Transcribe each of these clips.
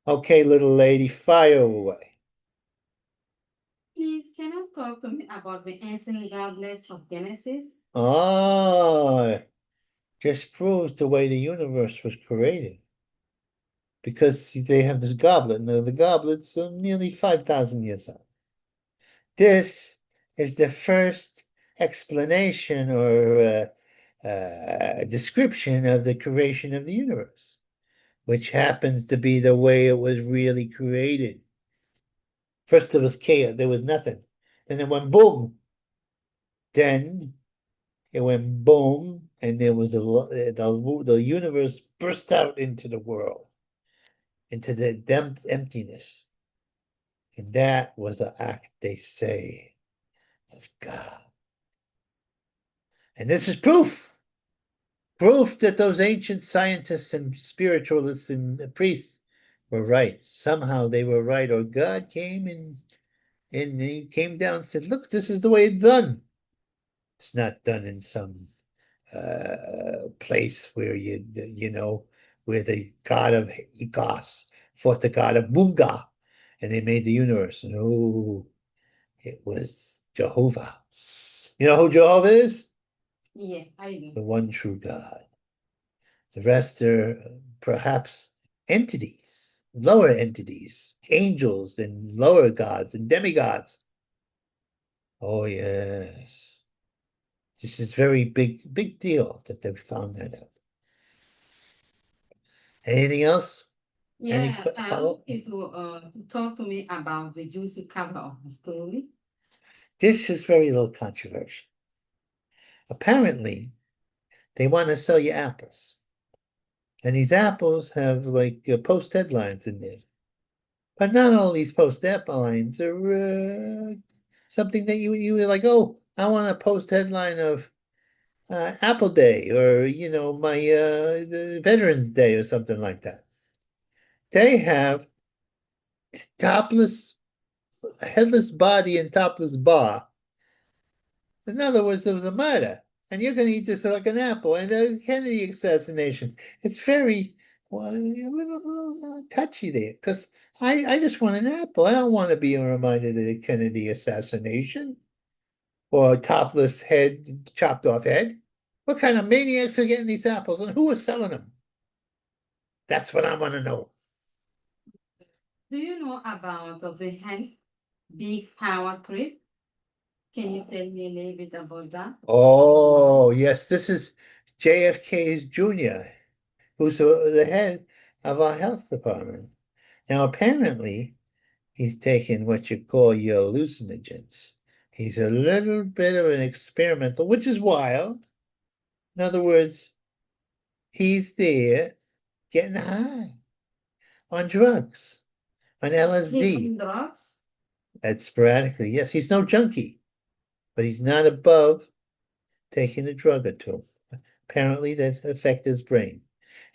Okay, little lady, fire away. Please, can you talk to me about the ancient goblets of Genesis? Ah, just proves the way the universe was created. Because they have this goblet. Now, the goblet's nearly 5,000 years old. This is the first explanation or description of the creation of the universe, which happens to be the way it was really created. First, there was chaos, there was nothing. Then it went boom. Then it went boom, and there was the universe burst out into the world, into the emptiness. And that was the act, they say, of God. And this is proof that those ancient scientists and spiritualists and priests were right. Somehow they were right, or God came and he came down and said, look, this is the way it's done. It's not done in some place where where the god of Igos fought the god of Bunga and they made the universe. No, it was Jehovah. You know who Jehovah is? Yeah, I do. The one true God. The rest are perhaps entities, lower entities, angels and lower gods and demigods. Oh, yes. This is very big deal that they've found that out. Anything else? Any Yeah, I follow? want you to talk to me about the juicy cover of the story. This is very little controversial. Apparently, they want to sell you apples. And these apples have like post headlines in there. But not all these post headlines are something that you were like, oh, I want a post headline of Apple Day or my the Veterans Day or something like that. They have topless, headless body and topless bar. In other words, there was a murder, and you're going to eat this like an apple. And the Kennedy assassination, it's very well, a little touchy there because I just want an apple. I don't want to be reminded of the Kennedy assassination or a topless head, chopped off head. What kind of maniacs are getting these apples, and who is selling them? That's what I want to know. Do you know about the big power trip? Can you tell me a little bit about that? Oh, yes, this is JFK's Jr., who's the head of our health department. Now, apparently, he's taking what you call your hallucinogens. He's a little bit of an experimental, which is wild. In other words, he's there getting high on drugs, on He's LSD. on drugs? And sporadically, yes, he's no junkie, but he's not above taking a drug or two. Apparently, that affects his brain.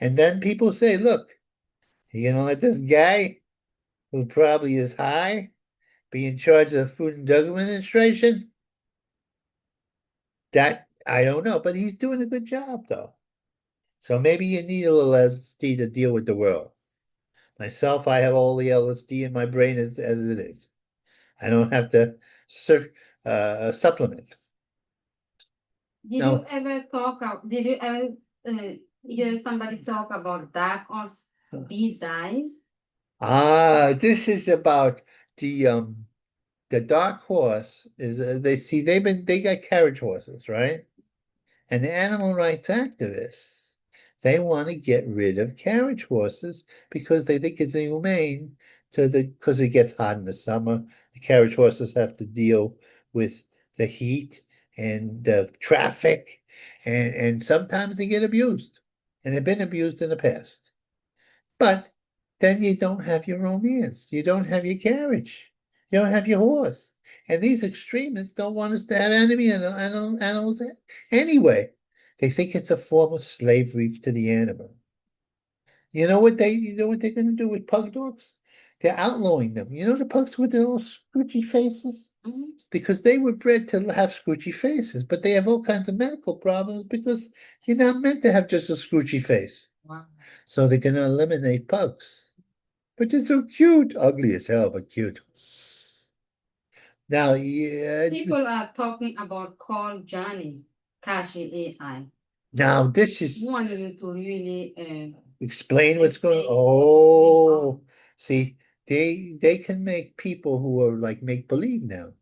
And then people say, look, you're going to let this guy, who probably is high, be in charge of the Food and Drug Administration? That I don't know, but he's doing a good job though. So maybe you need a little LSD to deal with the world. Myself, I have all the LSD in my brain as it is. I don't have to supplement. Did you No. ever did you ever hear somebody talk about dark or bee dies? This is about the dark horse is they got carriage horses, right? And the animal rights activists, they want to get rid of carriage horses because they think it's inhumane because it gets hot in the summer. The carriage horses have to deal with the heat and the traffic, and sometimes they get abused, and they've been abused in the past. But then you don't have your romance. You don't have your carriage. You don't have your horse. And these extremists don't want us to have animals anyway. They think it's a form of slavery to the animal. You know what they're going to do with pug dogs? They're outlawing them. You know the pugs with the little scroochy faces? Mhm. Because they were bred to have scroochy faces, but they have all kinds of medical problems because you're not meant to have just a scroochy face. Wow. So they're going to eliminate pugs. but they're so cute. Ugly as hell, but cute. Now, yeah, People are talking about call Johnny, Cache AI. now this is Want you to really explain what's going on. explain what's going on. Oh, see, they can make people who are like make believe now.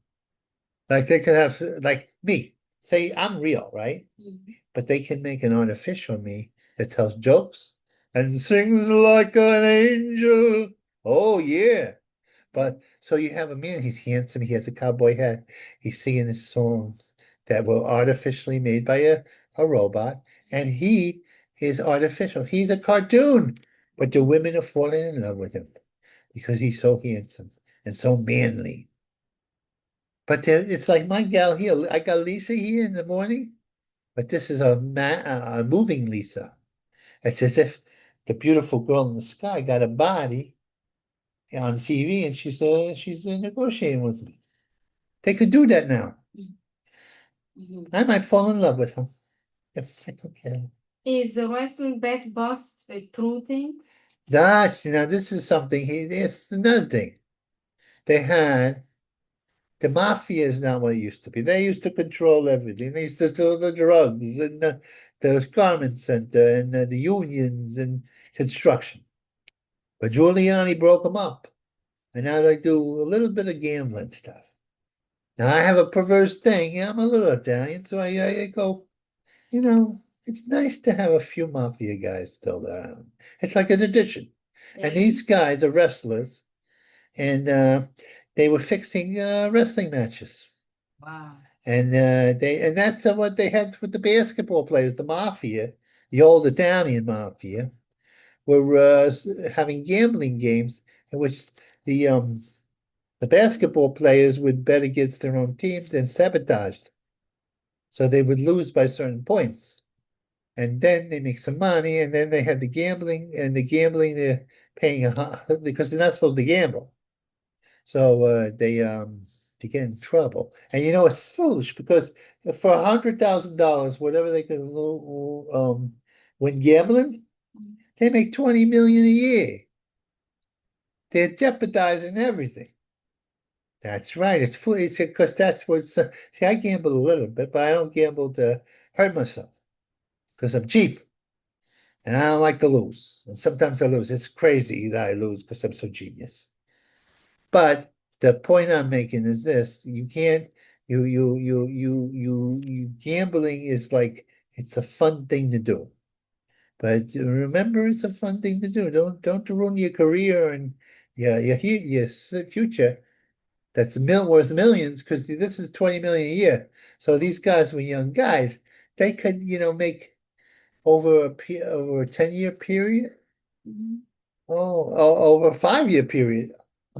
Like they can have like me. Say I'm real, right? Mhm. But they can make an artificial me that tells jokes and sings like an angel. Oh yeah. But so you have a man, he's handsome, he has a cowboy hat, he's singing his songs that were artificially made by a robot, and he is artificial. He's a cartoon, but the women are falling in love with him because he's so handsome and so manly. But it's like my gal here. I got Lisa here in the morning, but this is a moving Lisa. It's as if the beautiful girl in the sky got a body on TV, and she's negotiating with me. They could do that now. Mhm. I might fall in love with her if I could get her. Is the wrestling back bust a true thing? That's this is something. It's another thing. They had the mafia is not what it used to be. They used to control everything. They used to do the drugs and the garment center and the unions and construction. But Giuliani broke them up, and now they do a little bit of gambling stuff. Now I have a perverse thing. Yeah, I'm a little Italian, so I go. You know, it's nice to have a few mafia guys still around. It's like an addition. And these guys are wrestlers, and they were fixing wrestling matches. Wow. And that's what they had with the basketball players, the mafia, the old Italian mafia, were having gambling games in which the um the basketball players would bet against their own teams and sabotaged, so they would lose by certain points. And then they make some money, and then they have the gambling they're paying because they're not supposed to gamble. So they get in trouble. And it's foolish because for $100,000, whatever they can win gambling, they make 20 million a year. They're jeopardizing everything. That's right. It's foolish because that's what's see, I gamble a little bit, but I don't gamble to hurt myself because I'm cheap. And I don't like to lose. And sometimes I lose. It's crazy that I lose because I'm so genius. But the point I'm making is this: you can't, gambling is like it's a fun thing to do. But remember, it's a fun thing to do. Don't ruin your career and your future. That's worth millions because this is 20 million a year. So these guys were young guys. They could, make over a 10-year period. Mhm. Over a 5-year period,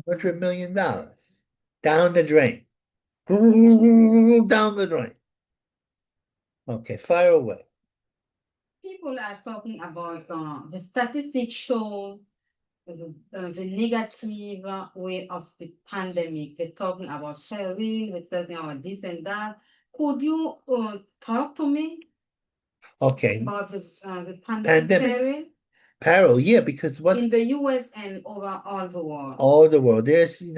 $100 million down the drain. Down the drain. Okay, fire away. People are talking about the statistics show the negative way of the pandemic. They're talking about sharing, they're talking about this and that. Could you talk to me Okay, about the pandemic pandemic, period peril, yeah, because what's in the US and over all the world? all the world? There's been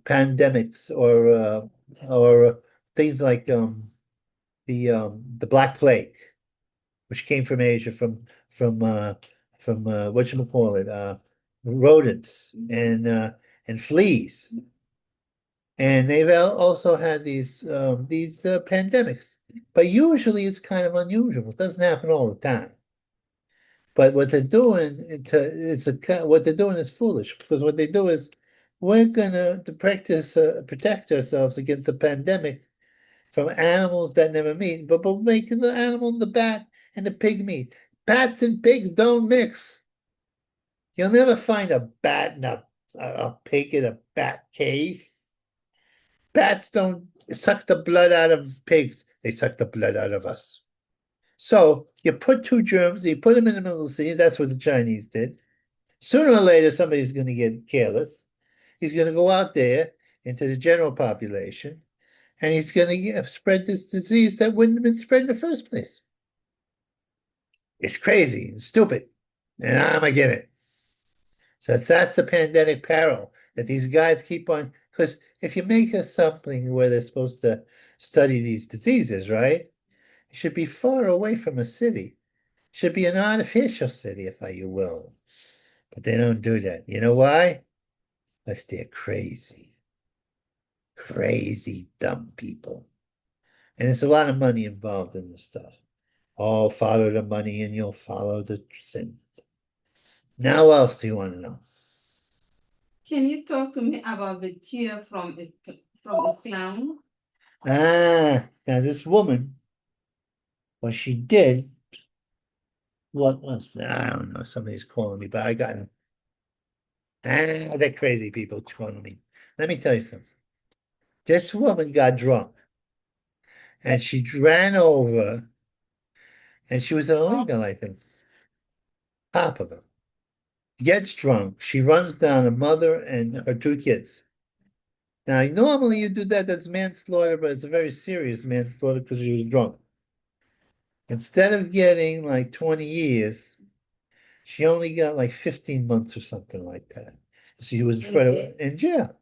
pandemics or things like the Black Plague, which came from Asia, from whatchamacallit, rodents and fleas. And they've also had these pandemics, but usually it's kind of unusual. It doesn't happen all the time. But what they're doing, what they're doing is foolish because what they do is we're gonna to protect ourselves against the pandemic from animals that never meet, but we'll make the animal, the bat, and the pig meet. Bats and pigs don't mix. You'll never find a bat and a pig in a bat cave. Bats don't suck the blood out of pigs. They suck the blood out of us. So you put two germs, you put them in the middle of the sea. That's what the Chinese did. Sooner or later, somebody's going to get careless. He's going to go out there into the general population, and he's going to spread this disease that wouldn't have been spread in the first place. It's crazy and stupid, and I'm against it. So that's the pandemic peril that these guys keep on. Because if you make us something where they're supposed to study these diseases, right? It should be far away from a city. It should be an artificial city, if you will. But they don't do that. You know why? Because they're crazy. Crazy, dumb people. And there's a lot of money involved in this stuff. Oh, follow the money and you'll follow the sin. Now, what else do you want to know? Can you talk to me about the tear from a clown? Now this woman, what she did, what was, I don't know, somebody's calling me, but I got, they're crazy people calling me. Let me tell you something. This woman got drunk and she ran over and she was illegal, I think, top of him. Gets drunk. She runs down a mother and her two kids. Now, normally you do that, that's manslaughter, but it's a very serious manslaughter because she was drunk. Instead of getting like 20 years, she only got like 15 months or something like that. She was in jail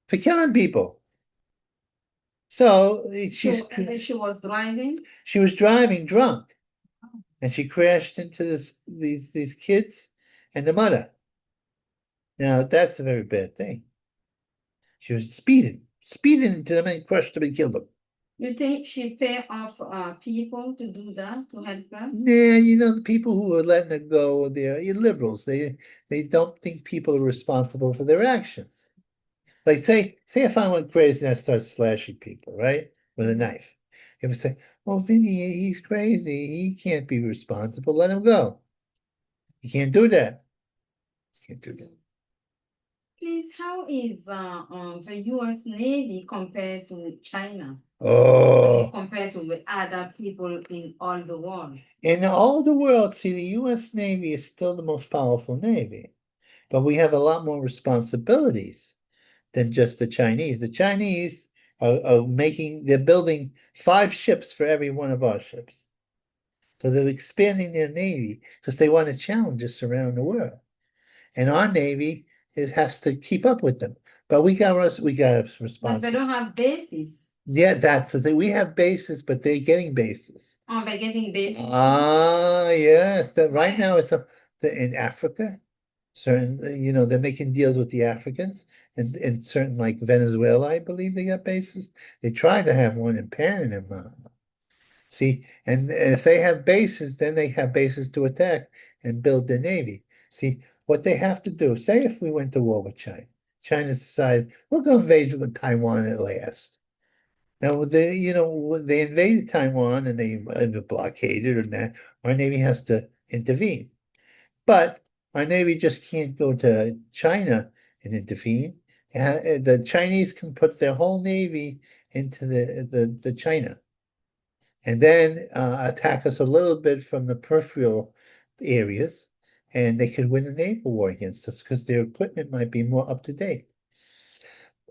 for killing people. So She was driving. she was driving drunk and she crashed into these kids and the mother. Now that's a very bad thing. She was speeding into them and crushed them and killed them. You think she pay off people to do that to help her? Yeah, the people who are letting her go, they're liberals. They don't think people are responsible for their actions. Like say if I went crazy and I start slashing people, right, with a knife, they would say, "Oh, Vinny, he's crazy. He can't be responsible. Let him go. You can't do that. You can't do that." Please, how is the U.S. Navy compared to China? Oh, Compared to the other people in all the world? in all the world, see, the U.S. Navy is still the most powerful Navy, but we have a lot more responsibilities than just the Chinese. The Chinese they're building 5 ships for every one of our ships. So they're expanding their Navy because they want to challenge us around the world. And our Navy has to keep up with them. But we got But they don't have bases. Yeah, that's the thing. We have bases, but they're getting bases. Oh, they're getting bases. Yes. That right now in Africa. Certain, they're making deals with the Africans and certain like Venezuela, I believe they got bases. They tried to have one in Panama. See, and if they have bases, then they have bases to attack and build their navy. See, what they have to do, say if we went to war with China, China decided we're going to invade with Taiwan at last. Now they invaded Taiwan and they blockaded and that our navy has to intervene. But our navy just can't go to China and intervene. The Chinese can put their whole navy into the China and then attack us a little bit from the peripheral areas, and they could win a naval war against us because their equipment might be more up to date.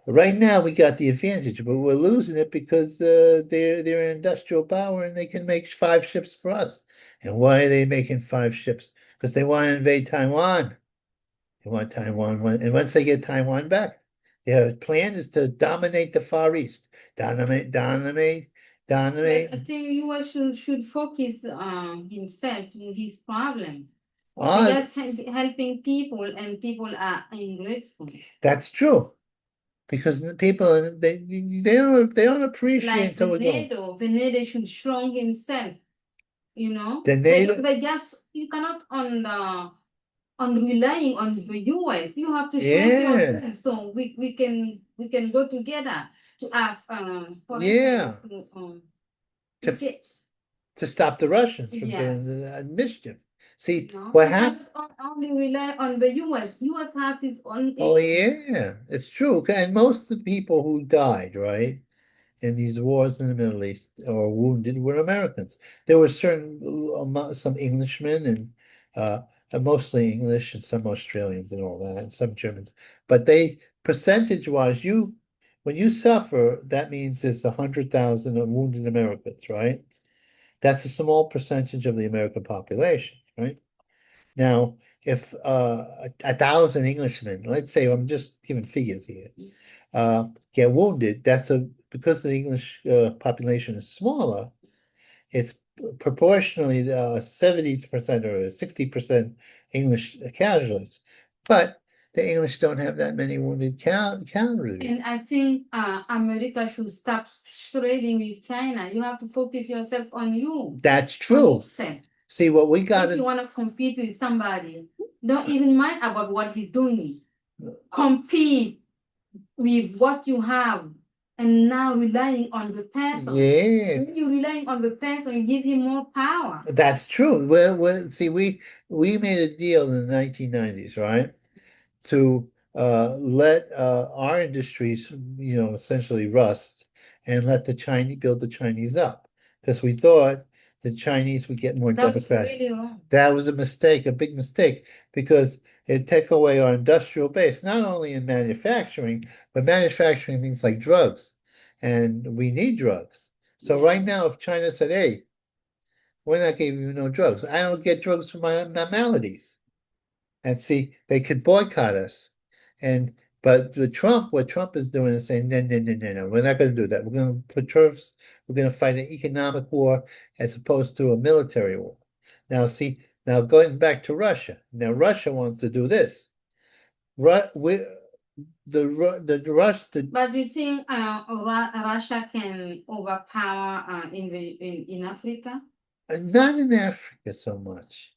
Right now, we got the advantage, but we're losing it because they're an industrial power and they can make 5 ships for us. And why are they making 5 ships? Because they want to invade Taiwan. They want Taiwan, and once they get Taiwan back, their plan is to dominate the Far East. Dominate. But I think U.S. should focus himself to his problem. He just helping people, and people are ungrateful. That's true. Because the people they don't appreciate like Venedo should strong himself. They just you cannot on relying on the US. You have to strong yourself so we can go together to have for instance to stop the Russians from doing the mischief. See what happened? Only rely on the US. US has its own. Oh yeah, it's true. And most of the people who died, right, in these wars in the Middle East or wounded were Americans. There were some Englishmen and mostly English and some Australians and all that, and some Germans. But percentage-wise, when you suffer, that means there's 100,000 of wounded Americans, right? That's a small percentage of the American population, right? Now, if 1,000 Englishmen, let's say I'm just giving figures here, get wounded, that's a because the English population is smaller, it's proportionally 70% or 60% English casualties. But the English don't have that many wounded cavalry. And I think America should stop trading with China. You have to focus yourself on you, That's on true. yourself. See, what we got If you want to compete with somebody, don't even mind about what he's doing. Compete with what you have and now relying on the person. Yeah, When you're relying on the person, you give him more power. that's true. See, we made a deal in the 1990s, right? To let our industries, essentially rust and let the Chinese build the Chinese up because we thought the Chinese would get more That was democratic. really wrong. That was a mistake, a big mistake, because it took away our industrial base, not only in manufacturing, but manufacturing things like drugs. And we need drugs. So Yeah. right now, if China said, hey, we're not giving you no drugs, I don't get drugs for my maladies. And see, they could boycott us. And but what Trump is doing is saying, no, no, no, no, no, we're not going to do that. We're going to put tariffs. We're going to fight an economic war as opposed to a military war. Now, see, now going back to Russia. Now, Russia wants to do this. We, the Rush, the But you think Russia can overpower in Africa? not in Africa so much.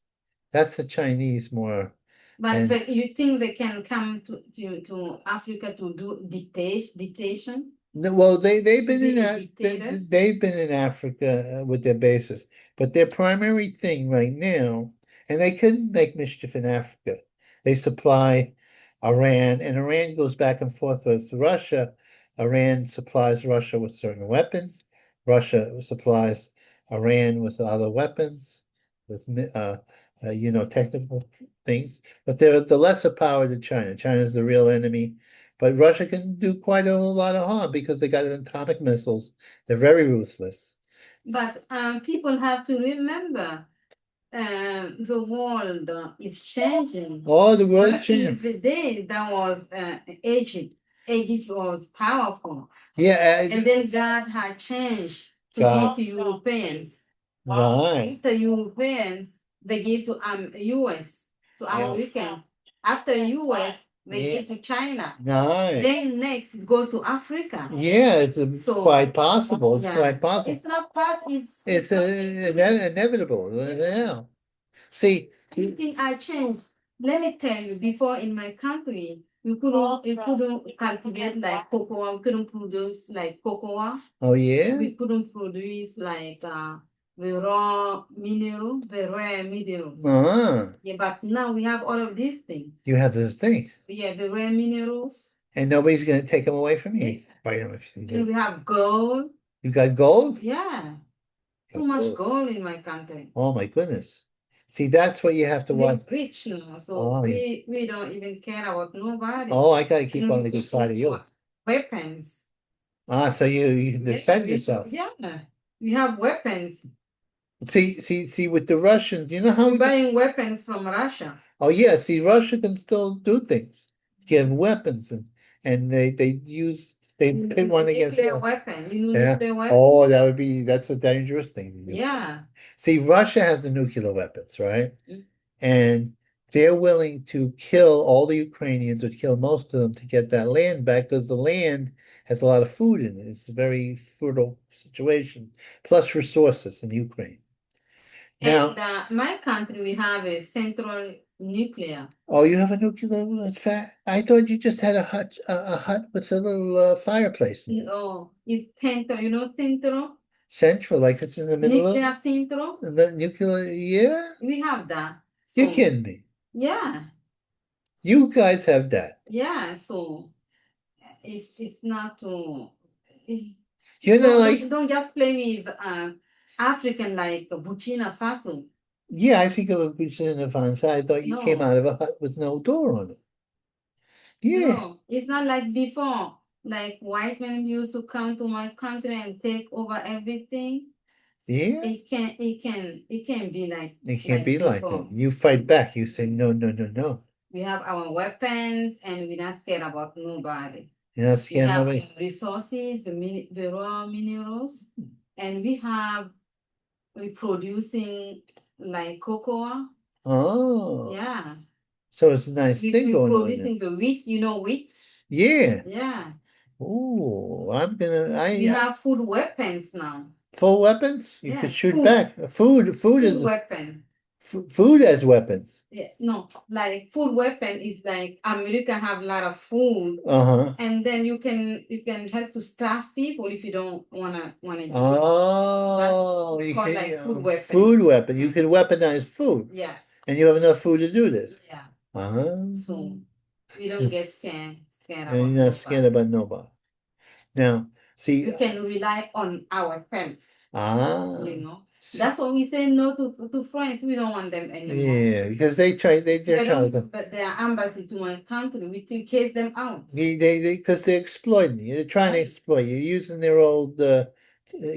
That's the Chinese more. But And you think they can come to Africa to do dictation? no, well, they've To been be in a that dictator? they've been in Africa with their bases, but their primary thing right now, and they couldn't make mischief in Africa. They supply Iran, and Iran goes back and forth with Russia. Iran supplies Russia with certain weapons. Russia supplies Iran with other weapons, with technical things. But they're the lesser power to China. China's the real enemy. But Russia can do quite a lot of harm because they got atomic missiles. They're very ruthless. But people have to remember the world is changing. Oh, the world's Back in changing. the day, that was Egypt. Egypt was powerful. Yeah, And then God had changed to God. give to Europeans. Right. After Europeans, they give to US, to Yeah. Americans. After US, they Yeah. give to China. Nice. Then next it goes to Africa. Yeah, it's So quite possible. It's yeah, quite possible. it's not past. It's inevitable. Yeah. See, Things are changed. Let me tell you, before in my country, we couldn't cultivate like cocoa. We couldn't produce like cocoa. oh yeah? We couldn't produce like the raw mineral, the rare mineral. Uh-huh. Yeah, but now we have all of these things. You have those things. Yeah, the rare minerals. And nobody's going to take them away from you. Yes. Buy them if you And do. we have gold. You got gold? Yeah, Got too much gold. gold in my country. Oh my goodness. See, that's what you have to We're watch. rich now, so Oh, yeah. we don't even care about nobody. Oh, I gotta keep And on the good side of you. Weapons. Ah, so you can Yeah, defend yourself. yeah, we have weapons. See, with the Russians, you know how We're we got. buying weapons from Russia. Oh yeah, see, Russia can still do things, give weapons, and they pit one against the Nuclear other. weapon. You know Yeah. nuclear weapon? Oh, that's a dangerous thing to do. Yeah. See, Russia has the nuclear weapons, right? Mm. And they're willing to kill all the Ukrainians or kill most of them to get that land back because the land has a lot of food in it. It's a very fertile situation, plus resources in Ukraine. Now, And my country, we have a central nuclear. oh, you have a nuclear fat? I thought you just had a hut with a little fireplace in it. No, it's centro. You know centro? Central, like it's in the middle Nuclear of centro? the nuclear. Yeah, We have that. you're So kidding me. yeah, You guys have that. yeah. So it's not to. You're not Don't, like, don't just play with African like Burkina Faso. yeah, I think of a Buchanan Fansa. I thought you came No, out of a hut with no door on it. Yeah. no, it's not like before. Like white men used to come to my country and take over everything. Yeah, It can be it can't like be like that. before. You fight back. You say no, no, no, no. We have our weapons and we're not scared about nobody. You're not We scared of have nobody. resources, the raw minerals, and we're producing like cocoa. Oh, Yeah. so it's a nice thing We're going on there. producing the wheat, wheat. Yeah. Yeah. Oh, We have food weapons now. full weapons. You could Yeah, shoot food, back. Food food is weapon. food as weapons. Yeah, no, like food weapon is like America have a lot of food, Uh-huh. and then you can help to starve people if you don't wanna eat. Oh, That's you called can like food weapon. food weapon. You can weaponize food, Yes. and you have enough food to do this. Yeah. Uh-huh. So we So, don't get scared and about you're not scared nobody. about nobody. Now, see, We can rely on ourselves. ah, That's why we say no to France. We don't want them anymore. yeah, because they're trying to, But their embassy to my country, we to case them out. because they're exploiting you. They're trying to exploit you, using their old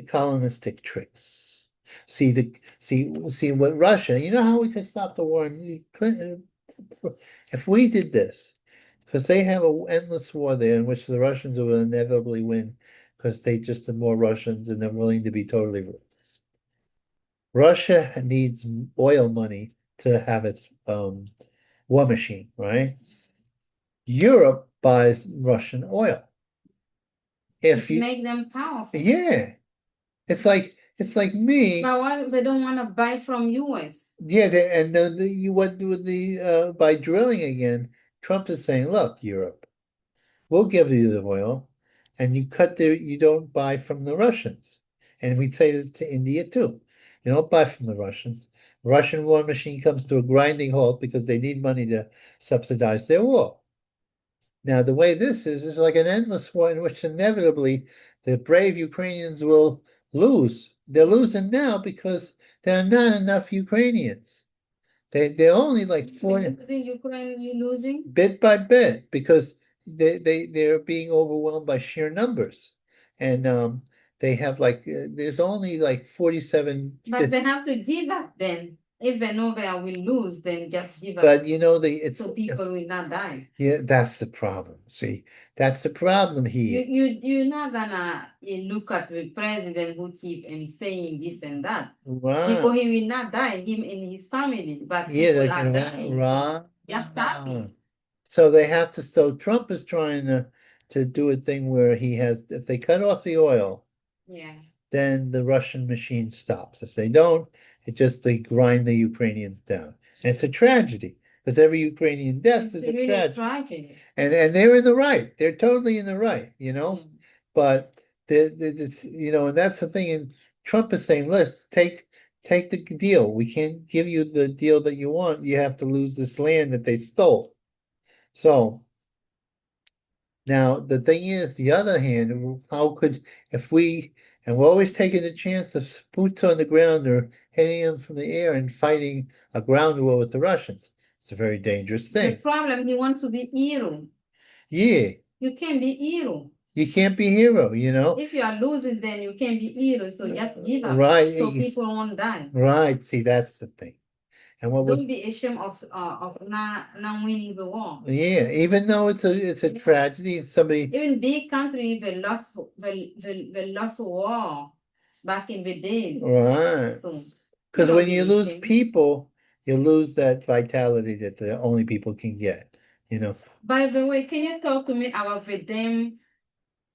colonistic tricks. See what Russia. You know how we could stop the war? Clinton, if we did this, because they have an endless war there in which the Russians will inevitably win, because they just are more Russians and they're willing to be totally ruthless. Russia needs oil money to have its war machine, right? Europe buys Russian oil. If you, Make them powerful. yeah, it's like me. But what they don't want to buy from US. Yeah, and you what with the by drilling again, Trump is saying, look, Europe, we'll give you the oil, and you don't buy from the Russians. And we say this to India too. You don't buy from the Russians. Russian war machine comes to a grinding halt because they need money to subsidize their war. Now, the way this is like an endless war in which inevitably the brave Ukrainians will lose. They're losing now because there are not enough Ukrainians. They're only like 40 Losing Ukraine, you losing? bit by bit because they're being overwhelmed by sheer numbers. And they have there's only like 47. But they have to give up then. If they know they will lose, then just give up. But you know So people will not die. yeah, that's the problem. See, that's the problem You here. you're not gonna look at the president who keep saying this and that. Because Right. he will not die, him and his family, but Yeah, people they are can dying. right. Just happy. So they have to. So Trump is trying to do a thing where he has. If they cut off the oil, Yeah. then the Russian machine stops. If they don't, they grind the Ukrainians down. And it's a tragedy because every Ukrainian death is It's a really a tragedy. tragedy. And they're in the right. They're totally in the right, you know. Mm. But and that's the thing. And Trump is saying, "Let's take the deal. We can't give you the deal that you want. You have to lose this land that they stole." So now the thing is, the other hand, how could if we and we're always taking the chance of boots on the ground or hitting them from the air and fighting a ground war with the Russians. It's a very dangerous The thing. problem, he wants to be hero. Yeah, You can't be hero. you can't be hero, you know. If you are losing, then you can't be hero. So just give up. Right. So people won't die. Right. See, that's the thing. And what Don't would be ashamed of not winning the war. yeah, even though it's a Yeah. tragedy, somebody Even big country they lost war back in the days. right. So Because don't when be you lose ashamed. people, you lose that vitality that the only people can get, you know. By the way, can you talk to me about the damn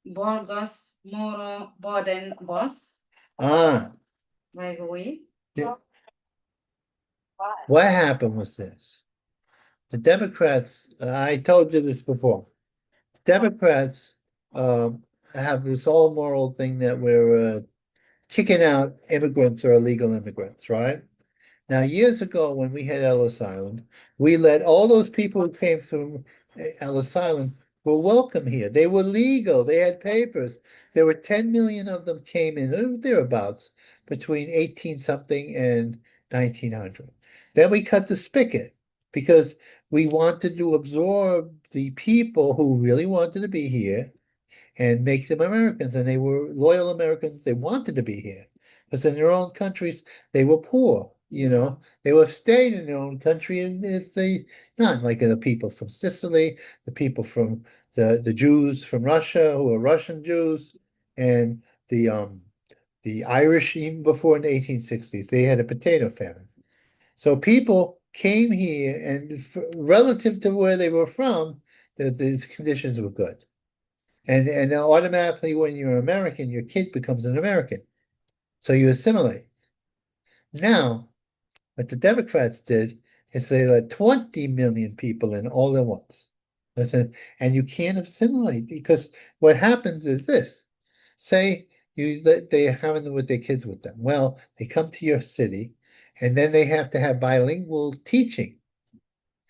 Burgos Moro Borden boss? Ah, By the way, the- what happened was this. The Democrats, I told you this before. Democrats um, have this all moral thing that we're kicking out immigrants or illegal immigrants, right? Now, years ago, when we had Ellis Island, we let all those people who came from Ellis Island were welcome here. They were legal. They had papers. There were 10 million of them came in, thereabouts, between 18 something and 1900. Then we cut the spigot because we wanted to absorb the people who really wanted to be here and make them Americans. And they were loyal Americans. They wanted to be here. because in their own countries they were poor. They would have stayed in their own country, and if they not like the people from Sicily, the people from the Jews from Russia who are Russian Jews, and the Irish even before in the 1860s, they had a potato famine. So people came here, and relative to where they were from, the conditions were good. And automatically, when you're American, your kid becomes an American. So you assimilate. Now, what the Democrats did is they let 20 million people in all at once. And you can't assimilate because what happens is this. Say they have them with their kids with them. Well, they come to your city and then they have to have bilingual teaching.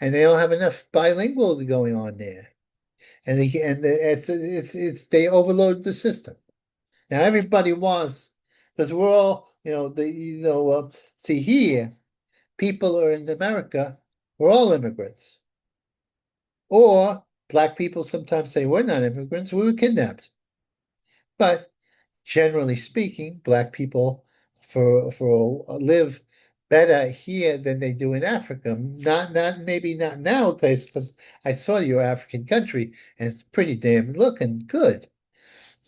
And they don't have enough bilingual going on there. It's they overload the system. Now everybody wants because we're all, see here people are in America, we're all immigrants. Or black people sometimes say we're not immigrants, we were kidnapped. But generally speaking, black people for live better here than they do in Africa. Not maybe not nowadays, because I saw your African country and it's pretty damn looking good.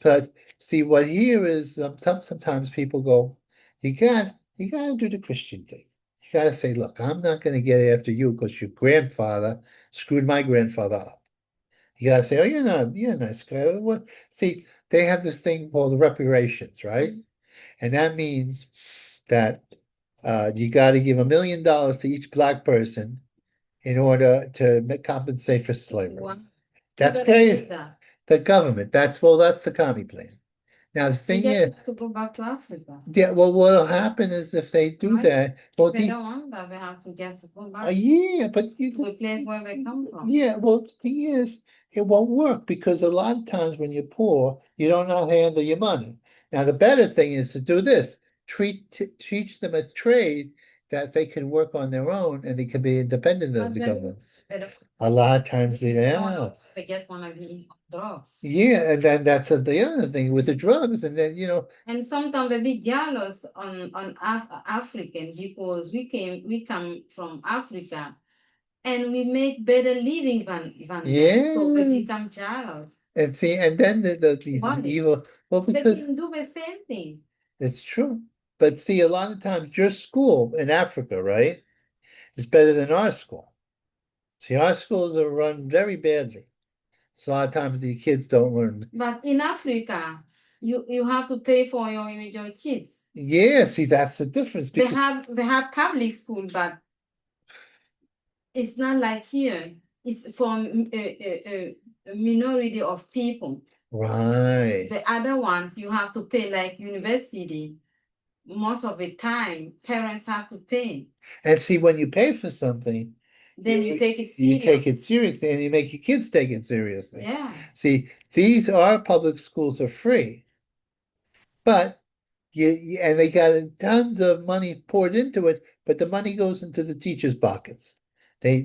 But see, what here is sometimes people go, you got to do the Christian thing. You got to say, look, I'm not going to get after you because your grandfather screwed my grandfather up. You got to say, oh, you're a nice guy. Well, see, they have this thing called reparations, right? And that means that you got to give $1 million to each black person in order to compensate for slavery. Wow. That's Who gonna crazy. do that? The government. That's the commie plan. Now the They thing just is, have to go back to Africa. yeah, well, what'll happen is if they do Right? that, well, If they don't want that, they have to just go back yeah, but to the place where they come from. yeah, well, the thing is, it won't work because a lot of times when you're poor, you don't know how to handle your money. Now, the better thing is to do this: teach them a trade that they can work on their own and they can be independent of But the then government. they don't, A lot of times, they don't yeah. know. They just want to be drugs. Yeah, and then that's the other thing with the drugs, and then And sometimes they be jealous on African because we come from Africa and we make better living than them. So they yeah, become jealous. and see, and then these Wonder. evil, well, They because can do the same thing. it's true. But see, a lot of times your school in Africa, right, is better than our school. See, our schools are run very badly. So a lot of times the kids don't learn. But in Africa, you have to pay for your kids. Yeah, see, that's the difference They because have public school, but it's not like here. It's from a minority of people. right. The other ones you have to pay like university. Most of the time, parents have to pay. And see, when you pay for something, Then you take it you take it serious. seriously and you make your kids take it seriously. Yeah. See, these our public schools are free, but and they got tons of money poured into it, but the money goes into the teachers' pockets. They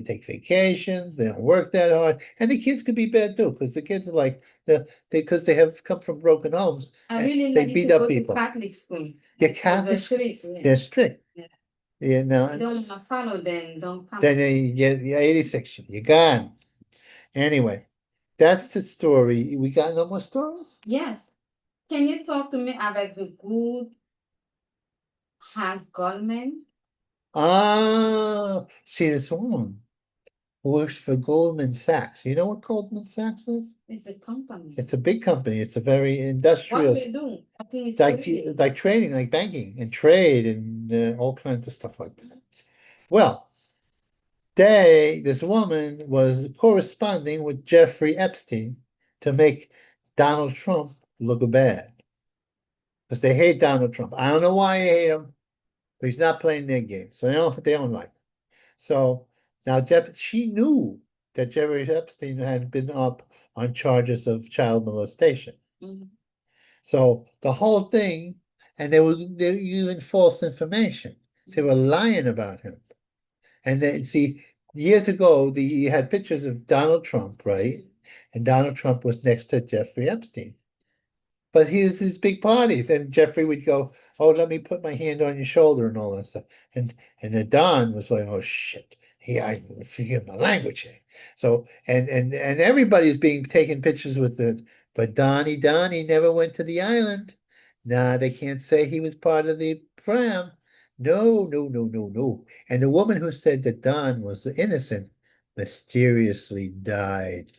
take vacations, they don't work that hard, and the kids could be bad too, because the kids are like because they have come from broken homes I and really they like beat to up go to people. Catholic school. Yeah, Because they're Catholic, strict. Yeah. they're strict. Yeah. Yeah, no, You don't want to follow them, don't come. then you get 86, you're gone. Anyway, that's the story. We got no more stories? Yes. Can you talk to me about the good has Goldman? Ah, see this woman works for Goldman Sachs. You know what Goldman Sachs is? It's a company. It's a big company. It's a very What industrial, they do? I think it's like trading. like trading, like banking and trade and all kinds of stuff like that. Well, this woman was corresponding with Jeffrey Epstein to make Donald Trump look bad because they hate Donald Trump. I don't know why they hate him, but he's not playing their game, so they don't like him. So now she knew that Jeffrey Epstein had been up on charges of child molestation. Mhm. So the whole thing, and they were using false information. They were lying about him. And then see, years ago, you had pictures of Donald Trump, right? And Donald Trump was next to Jeffrey Epstein. But he was these big parties, and Jeffrey would go, "Oh, let me put my hand on your shoulder," and all that stuff. And then Don was like, "Oh shit, I forgive my language here." So and everybody's being taken pictures with it, but Donnie never went to the island. Nah, they can't say he was part of the pram. No, no, no, no, no. And the woman who said that Don was innocent mysteriously died,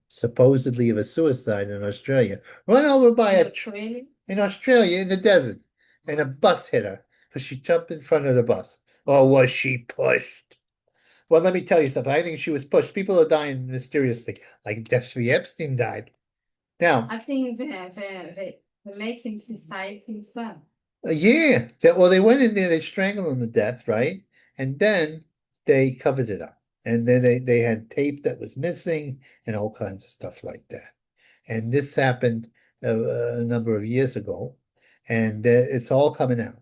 supposedly of a suicide in Australia. Run over by In a Australia? in Australia in the desert, and a bus hit her because she jumped in front of the bus. Or was she pushed? Well, let me tell you something. I think she was pushed. People are dying mysteriously, like Jeffrey Epstein died. Now, I think they make him decide himself. yeah, well, they went in there, they strangled him to death, right? And then they covered it up. And then they had tape that was missing and all kinds of stuff like that. And this happened a number of years ago, and it's all coming out.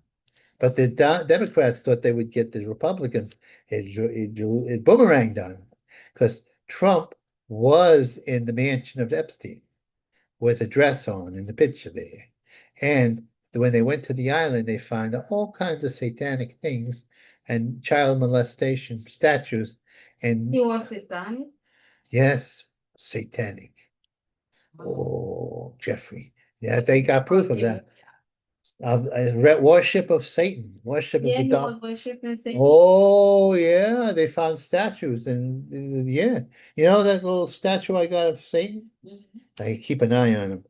But the Democrats thought they would get the Republicans. It boomeranged on them because Trump was in the mansion of Epstein with a dress on in the picture there. And when they went to the island, they found all kinds of satanic things and child molestation statues. He And was satanic. yes, satanic. Oh, Jeffrey. Yeah, they got proof of Okay. that. Of worship of Satan, worship of Yeah, the he dark. was worshiping Satan. Oh, yeah, they found statues and yeah. You know that little statue I got of Satan? Mhm. I keep an eye on him.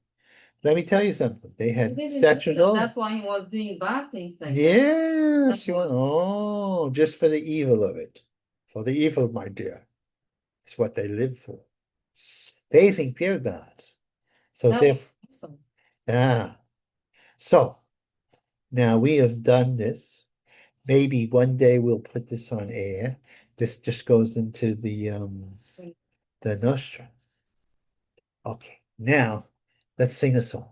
Let me tell you something. They He had didn't do statues that. all. That's why he was doing bad things like that. Yes, That's you want, why. oh, just for the evil of it. For the evil, my dear. It's what they live for. They think they're gods. So That they're, was awesome. ah, so now we have done this. Maybe one day we'll put this on air. This just goes into the Nostra. Okay, now let's sing a song.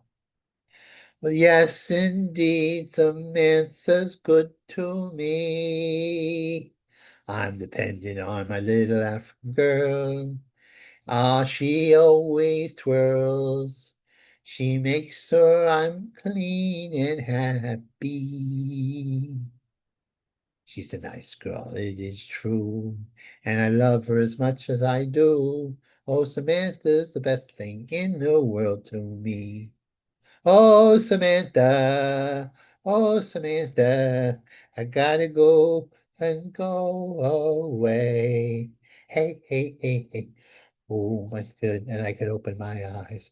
Well, yes, indeed, Samantha's good to me. I'm depending on my little African girl. Ah, she always twirls. She makes sure I'm clean and happy. She's a nice girl, it is true, and I love her as much as I do. Oh, Samantha's the best thing in the world to me. Oh, Samantha, oh, Samantha, I gotta go and go away. Hey, hey, hey, hey. Oh, my good, and I could open my eyes.